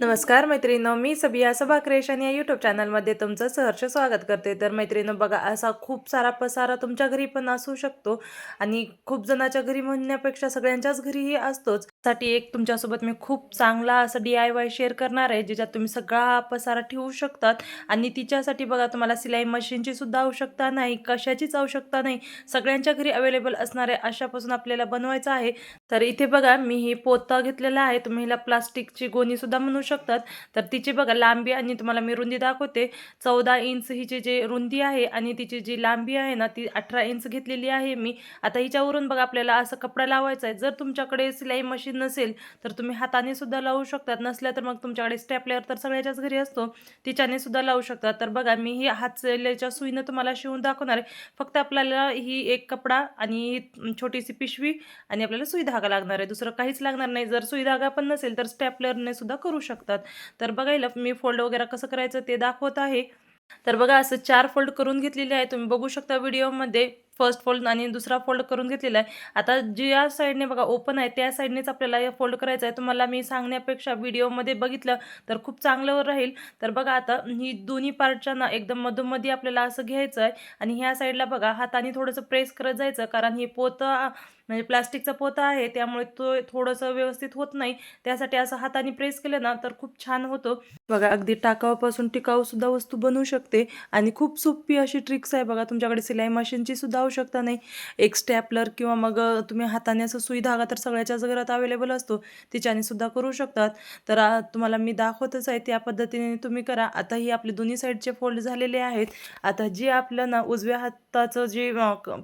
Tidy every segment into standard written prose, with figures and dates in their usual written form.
नमस्कार मैत्रिणींनो, मी सबिया सबा क्रिएशन या यूट्यूब चॅनलमध्ये तुमचं सहर्ष स्वागत करते. तर मैत्रिणींनो बघा, असा खूप सारा पसारा तुमच्या घरी पण असू शकतो आणि खूप जणांच्या घरी म्हणण्यापेक्षा सगळ्यांच्याच घरीही असतोच. साठी एक तुमच्यासोबत मी खूप चांगला असं DIY शेअर करणार आहे, ज्याच्यात तुम्ही सगळा हा पसारा ठेवू शकतात. आणि तिच्यासाठी बघा, तुम्हाला सिलाई मशीनची सुद्धा आवश्यकता नाही, कशाचीच आवश्यकता नाही. सगळ्यांच्या घरी अवेलेबल असणाऱ्या अशापासून आपल्याला बनवायचं आहे. तर इथे बघा, मी ही पोता घेतलेला आहे. तुम्ही हिला प्लास्टिकची गोणी सुद्धा म्हणू शकतात. तर तिची बघा लांबी आणि तुम्हाला मी रुंदी दाखवते. 14 इंच हिची जी रुंदी आहे आणि तिची जी लांबी आहे ना, ती 18 इंच घेतलेली आहे मी. आता हिच्यावरून बघा आपल्याला असं कपडा लावायचा आहे. जर तुमच्याकडे सिलाई मशीन नसेल तर तुम्ही हाताने सुद्धा लावू शकतात. नसल्या तर मग तुमच्याकडे स्टेपलर तर सगळ्याच्याच घरी असतो, तिच्याने सुद्धा लावू शकतात. तर बघा, मी ही हात शिलाईच्या सुईनं तुम्हाला शिवून दाखवणार आहे. फक्त आपल्याला ही एक कपडा आणि ही छोटीशी पिशवी आणि आपल्याला सुई धागा लागणार आहे, दुसरं काहीच लागणार नाही. जर सुई धागा पण नसेल तर स्टेपलरने सुद्धा करू शकतात. तर बघायला मी फोल्ड वगैरे कसं करायचं ते दाखवत आहे. तर बघा, असं 4 फोल्ड करून घेतलेले आहे. तुम्ही बघू शकता व्हिडिओमध्ये. फर्स्ट फोल्ड आणि दुसरा फोल्ड करून घेतलेला आहे. आता ज्या साईडने बघा ओपन आहे त्या साईडनेच आपल्याला हे फोल्ड करायचं आहे. तुम्हाला मी सांगण्यापेक्षा व्हिडिओमध्ये बघितलं तर खूप चांगलं राहील. तर बघा, आता ही दोन्ही पार्टच्या ना एकदम मधोमधी आपल्याला असं घ्यायचं आहे आणि ह्या साईडला बघा हाताने थोडंसं प्रेस करत जायचं, कारण हे पोतं म्हणजे प्लास्टिकचा पोता आहे, त्यामुळे तो थोडंसं व्यवस्थित होत नाही. त्यासाठी असं हाताने प्रेस केलं ना तर खूप छान होतं. बघा, अगदी टाकाऊपासून टिकाऊ सुद्धा वस्तू बनवू शकते आणि खूप सोपी अशी ट्रिक्स आहे. बघा, तुमच्याकडे सिलाई मशीनची सुद्धा आवश्यकता नाही. एक स्टॅपलर किंवा मग तुम्ही हाताने असं सुई धागा तर सगळ्याच्याच घरात अवेलेबल असतो, तिच्याने सुद्धा करू शकतात. तर तुम्हाला मी दाखवतच आहे, त्या पद्धतीने तुम्ही करा. आता ही आपले दोन्ही साईडचे फोल्ड झालेले आहेत. आता जे आपलं ना उजव्या हाताचं जे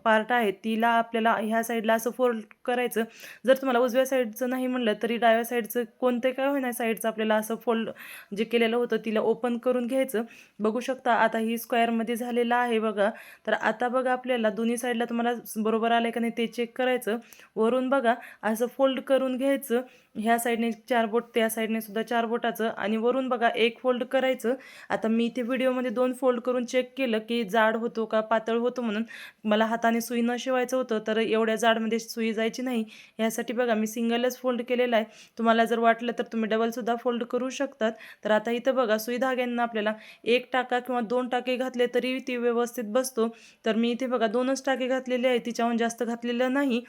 पार्ट आहे तिला आपल्याला ह्या साईडला असं फोल्ड करायचं. जर तुम्हाला उजव्या साईडचं नाही म्हणलं तरी डाव्या साईडचं कोणते काय होईना साईडचं आपल्याला असं फोल्ड जे केलेलं होतं तिला ओपन करून घ्यायचं. बघू शकता आता ही स्क्वेअरमध्ये झालेलं आहे बघा. तर आता बघा, आपल्याला दोन्ही साईडला तुम्हाला बरोबर आलं का नाही ते चेक करायचं. वरून बघा असं फोल्ड करून घ्यायचं. ह्या साईडने 4 बोट, त्या साईडने सुद्धा 4 बोटाचं आणि वरून बघा एक फोल्ड करायचं. आता मी इथे व्हिडिओमध्ये 2 फोल्ड करून चेक केलं की जाड होतो का पातळ होतो म्हणून. मला हाताने सुई न शिवायचं होतं तर एवढ्या जाडमध्ये सुई जायची नाही. यासाठी बघा मी सिंगलच फोल्ड केलेला आहे. तुम्हाला जर वाटलं तर तुम्ही डबलसुद्धा फोल्ड करू शकतात. तर आता इथं बघा, सुई धाग्यांना आपल्याला 1 टाका किंवा 2 टाके घातले तरी ती व्यवस्थित बसतो. तर मी इथे बघा 2च टाके घातलेले आहे, तिच्याहून जास्त घातलेलं नाही.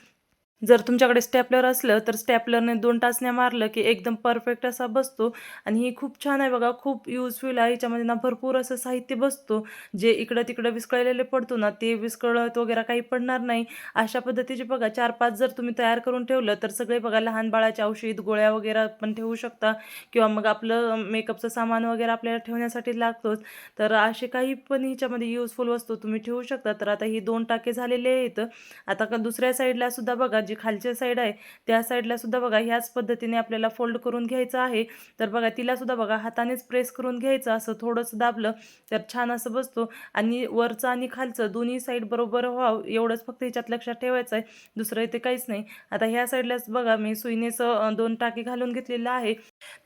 जर तुमच्याकडे स्टेपलर असलं तर स्टेपलरने 2 टाचण्या मारलं की एकदम परफेक्ट असा बसतो. आणि ही खूप छान आहे बघा, खूप युजफुल आहे. ह्याच्यामध्ये ना भरपूर असं साहित्य बसतो, जे इकडं-तिकडं विस्कळलेले पडतो ना ते विस्कळत वगैरे काही पडणार नाही. अशा पद्धतीचे बघा 4-5 जर तुम्ही तयार करून ठेवलं तर सगळे बघा, लहान बाळाचे औषध, गोळ्या वगैरे पण ठेवू शकता किंवा मग आपलं मेकअपचं सामान वगैरे आपल्याला ठेवण्यासाठी लागतोच. तर असे काही पण ह्याच्यामध्ये युजफुल वस्तू तुम्ही ठेवू शकता. तर आता ही 2 टाके झालेले आहेत. आता का दुसऱ्या साईडला सुद्धा बघा, जी खालची साईड आहे त्या साईडला सुद्धा बघा ह्याच पद्धतीने आपल्याला फोल्ड करून घ्यायचं आहे. तर बघा, तिला सुद्धा बघा हातानेच प्रेस करून घ्यायचं, असं थोडंसं दाबलं तर छान असं बसतो. आणि वरचं आणि खालचं दोन्ही साईड बरोबर व्हावं एवढंच फक्त ह्याच्यात लक्षात ठेवायचं आहे, दुसरं इथे काहीच नाही. आता ह्या साईडलाच बघा मी सुईनेच 2 टाके घालून घेतलेला आहे.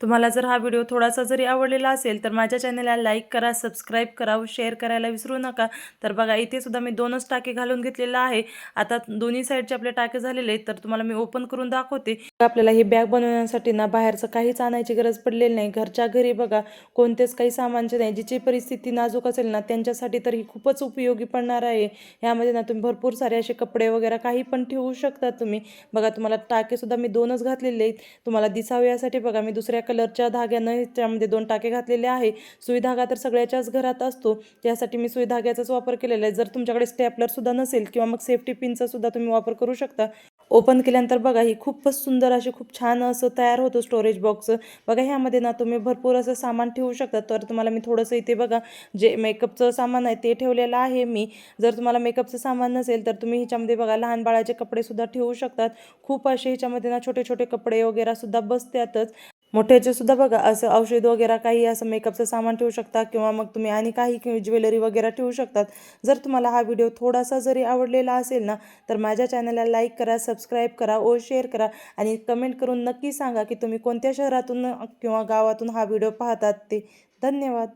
तुम्हाला जर हा व्हिडिओ थोडासा जरी आवडलेला असेल तर माझ्या चॅनलला लाईक करा, सबस्क्राईब करा व शेअर करायला विसरू नका. तर बघा, इथे सुद्धा मी 2च टाके घालून घेतलेला आहे. आता दोन्ही साईडचे आपले टाके झालेले आहेत, तर तुम्हाला मी ओपन करून दाखवते. आपल्याला ही बॅग बनवण्यासाठी ना बाहेरचं काहीच आणायची गरज पडलेली नाही. घरच्या घरी बघा कोणतेच काही सामानचे नाही. जिची परिस्थिती नाजूक असेल ना त्यांच्यासाठी तर ही खूपच उपयोगी पडणार आहे. ह्यामध्ये ना तुम्ही भरपूर सारे असे कपडे वगैरे काही पण ठेवू शकता तुम्ही. बघा, तुम्हाला टाके सुद्धा मी 2च घातलेले आहेत. तुम्हाला दिसावे यासाठी बघा मी दुसऱ्या कलरच्या धाग्यानं त्यामध्ये 2 टाके घातलेले आहे. सुई धागा तर सगळ्याच्याच घरात असतो, त्यासाठी मी सुई धाग्याचाच वापर केलेला आहे. जर तुमच्याकडे स्टेपलर सुद्धा नसेल किंवा मग सेफ्टी पिनचा सुद्धा तुम्ही वापर करू शकता. ओपन केल्यानंतर बघा ही खूपच सुंदर अशी खूप छान असं तयार होतं स्टोरेज बॉक्स. बघा, ह्यामध्ये ना तुम्ही भरपूर असं सामान ठेवू शकता. तर तुम्हाला मी थोडंसं इथे बघा जे मेकअपचं सामान आहे ते ठेवलेलं आहे मी. जर तुम्हाला मेकअपचं सामान नसेल तर तुम्ही ह्याच्यामध्ये बघा लहान बाळाचे कपडे सुद्धा ठेवू शकतात. खूप असे ह्याच्यामध्ये ना छोटे छोटे कपडे वगैरे सुद्धा बसतातच. मोठ्याचे सुद्धा बघा असं औषध वगैरे काही असं मेकअपचं सामान ठेवू शकता किंवा मग तुम्ही आणि काही ज्वेलरी वगैरे ठेवू शकतात. जर तुम्हाला हा व्हिडिओ थोडासा जरी आवडलेला असेल ना तर माझ्या चॅनलला लाईक करा, सबस्क्राईब करा व शेअर करा आणि कमेंट करून नक्की सांगा की तुम्ही कोणत्या शहरातून किंवा गावातून हा व्हिडिओ पाहतात ते. धन्यवाद.